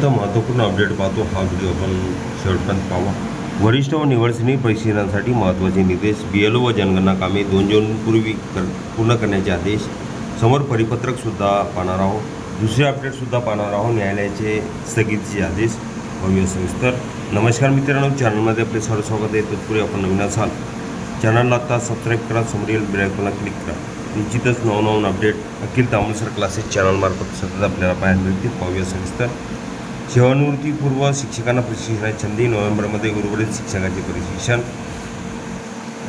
अत्यंत महत्त्वपूर्ण अपडेट पाहतो. हा व्हिडिओ आपण शेवटपर्यंत पाहावा. वरिष्ठ व निवड श्रेणी परिशीलनासाठी महत्त्वाचे निर्देश. BLO व जनगणना कामे 2 जूनपूर्वी पूर्ण करण्याचे आदेश. समोर परिपत्रकसुद्धा पाहणार आहोत. दुसरे अपडेटसुद्धा पाहणार आहोत. न्यायालयाचे स्थगितीचे आदेश पाहूया सविस्तर. नमस्कार मित्रांनो, चॅनलमध्ये आपले सर्व स्वागत आहे. तत्पूर्वी आपण नवीन असाल चॅनलला आता सबस्क्राईब करा, समोरील बेल आयकॉनला क्लिक करा. निश्चितच नवनवीन अपडेट अखिल तांबुलसर क्लासेस चॅनलमार्फत सतत आपल्याला पाहायला मिळतील. पाहूया सविस्तर. सेवानिवृत्तीपूर्व शिक्षकांना प्रशिक्षणाची संधी. नोव्हेंबरमध्ये उर्वरित शिक्षकांचे प्रशिक्षण.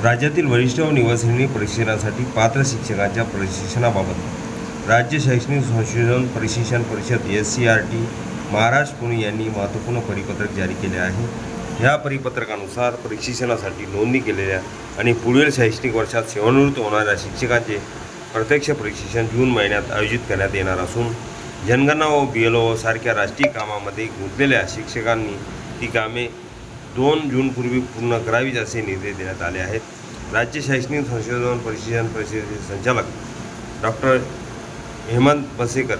राज्यातील वरिष्ठ व निवड श्रेणी प्रशिक्षणासाठी पात्र शिक्षकांच्या प्रशिक्षणाबाबत राज्य शैक्षणिक संशोधन प्रशिक्षण परिषद SCRT महाराष्ट्र पुणे यांनी महत्त्वपूर्ण परिपत्रक जारी केले आहे. या परिपत्रकानुसार प्रशिक्षणासाठी नोंदणी केलेल्या आणि पुढील शैक्षणिक वर्षात सेवानिवृत्त होणाऱ्या शिक्षकांचे प्रत्यक्ष प्रशिक्षण जून महिन्यात आयोजित करण्यात येणार असून जनगणना व BLO सारख्या राष्ट्रीय कामामध्ये गुंतलेल्या शिक्षकांनी ती कामे 2 जूनपूर्वी पूर्ण करावीत असे निर्देश देण्यात आले आहेत. राज्य शैक्षणिक संशोधन प्रशिक्षण परिषदेचे संचालक डॉक्टर हेमंत बसेकर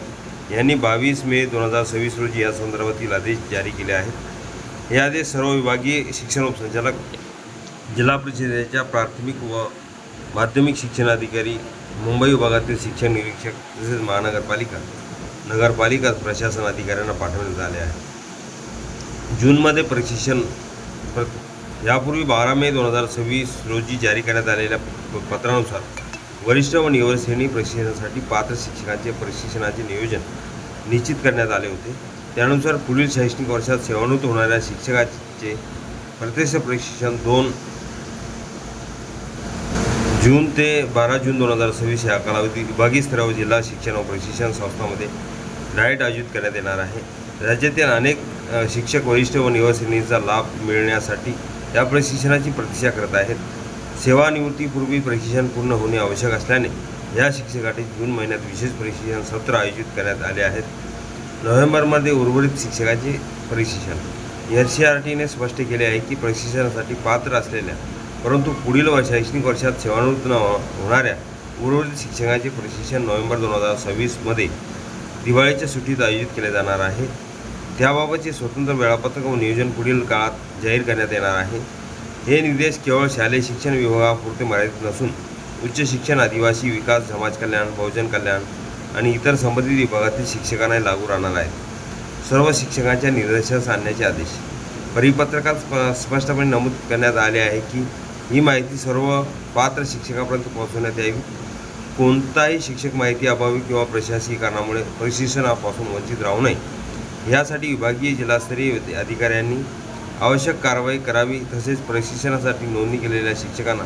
यांनी 22 मे 2026 रोजी या संदर्भातील आदेश जारी केले आहेत. हे आदेश सर्व विभागीय शिक्षण उपसंचालक, जिल्हा परिषदेच्या प्राथमिक व माध्यमिक शिक्षणाधिकारी, मुंबई विभागातील शिक्षण निरीक्षक तसेच महानगरपालिका, नगरपालिका प्रशासन अधिकाऱ्यांना पाठवण्यात आले आहे. जूनमध्ये प्रशिक्षण यापूर्वी 12 मे 2026 रोजी जारी करण्यात आलेल्या पत्रानुसार वरिष्ठ व निवड श्रेणी प्रशिक्षणासाठी पात्र शिक्षकांचे प्रशिक्षणाचे नियोजन निश्चित करण्यात आले होते. त्यानुसार पुढील शैक्षणिक वर्षात सेवानिवृत्त होणाऱ्या शिक्षकांचे प्रत्यक्ष प्रशिक्षण 2 जून ते 12 जून 2026 या कालावधी विभागीय स्तरावर जिल्हा शिक्षण व प्रशिक्षण संस्थांमध्ये डाएट आयोजित करण्यात येणार आहे. राज्यातील अनेक शिक्षक वरिष्ठ व निवड श्रेणीचा लाभ मिळण्यासाठी या प्रशिक्षणाची प्रतीक्षा करत आहेत. सेवानिवृत्तीपूर्वी प्रशिक्षण पूर्ण होणे आवश्यक असल्याने या शिक्षकासाठी जून महिन्यात विशेष प्रशिक्षण सत्र आयोजित करण्यात आले आहेत. नोव्हेंबरमध्ये उर्वरित शिक्षकांचे प्रशिक्षण. SCRTने स्पष्ट केले आहे की प्रशिक्षणासाठी पात्र असलेल्या परंतु पुढील शैक्षणिक वर्षात सेवानिवृत्त होणाऱ्या उर्वरित शिक्षकांचे प्रशिक्षण नोव्हेंबर 2026 मध्ये दिवाळीच्या सुट्टीत आयोजित केले जाणार आहे. त्याबाबतचे स्वतंत्र वेळापत्रक व नियोजन पुढील काळात जाहीर करण्यात येणार आहे. हे निर्देश केवळ शालेय शिक्षण विभागापुरते मर्यादित नसून उच्च शिक्षण, आदिवासी विकास, समाज कल्याण, बहुजन कल्याण आणि इतर संबंधित विभागातील शिक्षकांना लागू राहणार आहेत. सर्व शिक्षकांच्या निर्देशास आणण्याचे आदेश. परिपत्रकात स्पष्टपणे नमूद करण्यात आले आहे की ही माहिती सर्व पात्र शिक्षकांपर्यंत पोहोचवण्यात यावी. कोणताही शिक्षक माहिती अभावी किंवा प्रशासकीय कारणामुळे प्रशिक्षणापासून वंचित राहू नये यासाठी विभागीय जिल्हास्तरीय अधिकाऱ्यांनी आवश्यक कारवाई करावी. तसेच प्रशिक्षणासाठी नोंदणी केलेल्या शिक्षकांना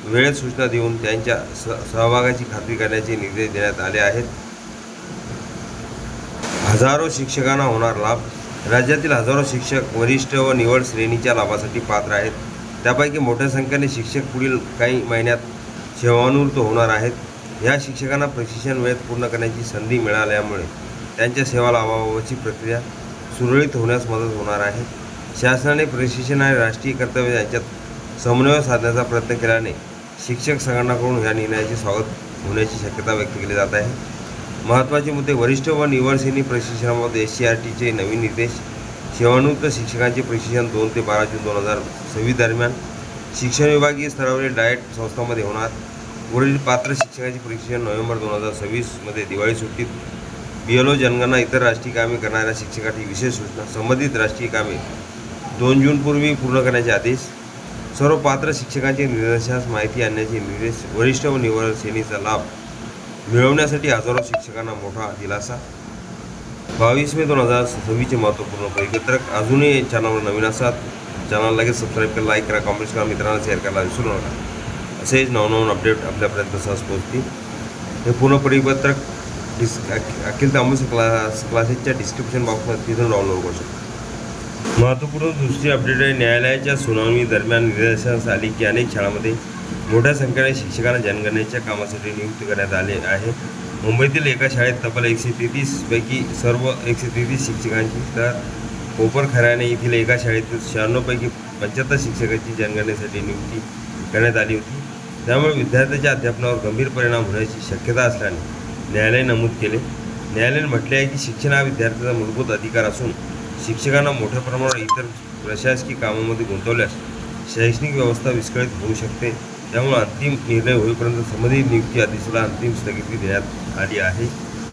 वेळेत सूचना देऊन त्यांच्या सहभागाची खात्री करण्याचे निर्देश देण्यात आले आहेत. हजारो शिक्षकांना होणार लाभ. राज्यातील हजारो शिक्षक वरिष्ठ व निवड श्रेणीच्या लाभासाठी पात्र आहेत. त्यापैकी मोठ्या संख्येने शिक्षक पुढील काही महिन्यात सेवानिवृत्त होणार आहेत. या शिक्षकांना प्रशिक्षण वेळेत पूर्ण करण्याची संधी मिळाल्यामुळे त्यांच्या सेवा लाभाबाबतची प्रक्रिया सुरळीत होण्यास मदत होणार आहे. शासनाने प्रशिक्षण आणि राष्ट्रीय कर्तव्य यांच्यात समन्वय साधण्याचा प्रयत्न केल्याने शिक्षक संघटनाकडून या निर्णयाचे स्वागत होण्याची शक्यता व्यक्त केली जात आहे. महत्त्वाचे मुद्दे. वरिष्ठ व निवड श्रेणी प्रशिक्षणाबाबत SCRTचे नवीन निर्देश. सेवानिवृत्त शिक्षकांचे प्रशिक्षण 2 ते 12 जून 2026 दरम्यान शिक्षण विभागीय स्तरावरील डाएट संस्थांमध्ये होणार. वरील पात्र शिक्षकांचे प्रशिक्षण नोव्हेंबर 2026 मध्ये दिवाळी सुट्टीत. BLO, जनगणना, इतर राष्ट्रीय कामे करणाऱ्या शिक्षकांसाठी विशेष सूचना. संबंधित राष्ट्रीय कामे 2 जूनपूर्वी पूर्ण करण्याचे आदेश. सर्व पात्र शिक्षकांचे निर्देशास माहिती आणण्याचे निर्देश. वरिष्ठ व निवड श्रेणीचा लाभ मिळवण्यासाठी हजारो शिक्षकांना मोठा दिलासा. 22 मे 2026 महत्त्वपूर्ण परिपत्रक. अजूनही चॅनलवर नवीन असाल चॅनलला लगेच सबस्क्राईब करा, लाईक करा, कमेंट्स करा, मित्रांना शेअर करायला विसरू नका. असेच नवनवीन अपडेट आपल्यापर्यंत सहज पोहोचतील. हे पूर्ण परिपत्रक अखिल तांबुलसर क्लासेसच्या डिस्क्रिप्शन बॉक्समध्ये तिथून डाउनलोड करू शकतो. महत्त्वपूर्ण दुसरी अपडेट आहे. न्यायालयाच्या सुनावणी दरम्यान निदर्शनास आले की अनेक शाळांमध्ये मोठ्या संख्येने शिक्षकांना जनगणनेच्या कामासाठी नियुक्त करण्यात आले आहे. मुंबईतील एका शाळेत तब्बल 133 पैकी सर्व 133 शिक्षकांची, तर कोपरखैरणे येथील एका शाळेतील 96 पैकी 75 शिक्षकांची जनगणनेसाठी नियुक्ती करण्यात आली होती. त्यामुळे विद्यार्थ्यांच्या अध्यापनावर गंभीर परिणाम होण्याची शक्यता असल्याने न्यायालयाने नमूद केले. न्यायालयाने म्हटले आहे की शिक्षण हा विद्यार्थ्यांचा मूलभूत अधिकार असून शिक्षकांना मोठ्या प्रमाणावर इतर प्रशासकीय कामामध्ये गुंतवल्यास शैक्षणिक व्यवस्था विस्कळीत होऊ शकते. त्यामुळे अंतिम निर्णय होईपर्यंत संबंधित नियुक्ती आदेशाला अंतिम स्थगिती देण्यात आली आहे.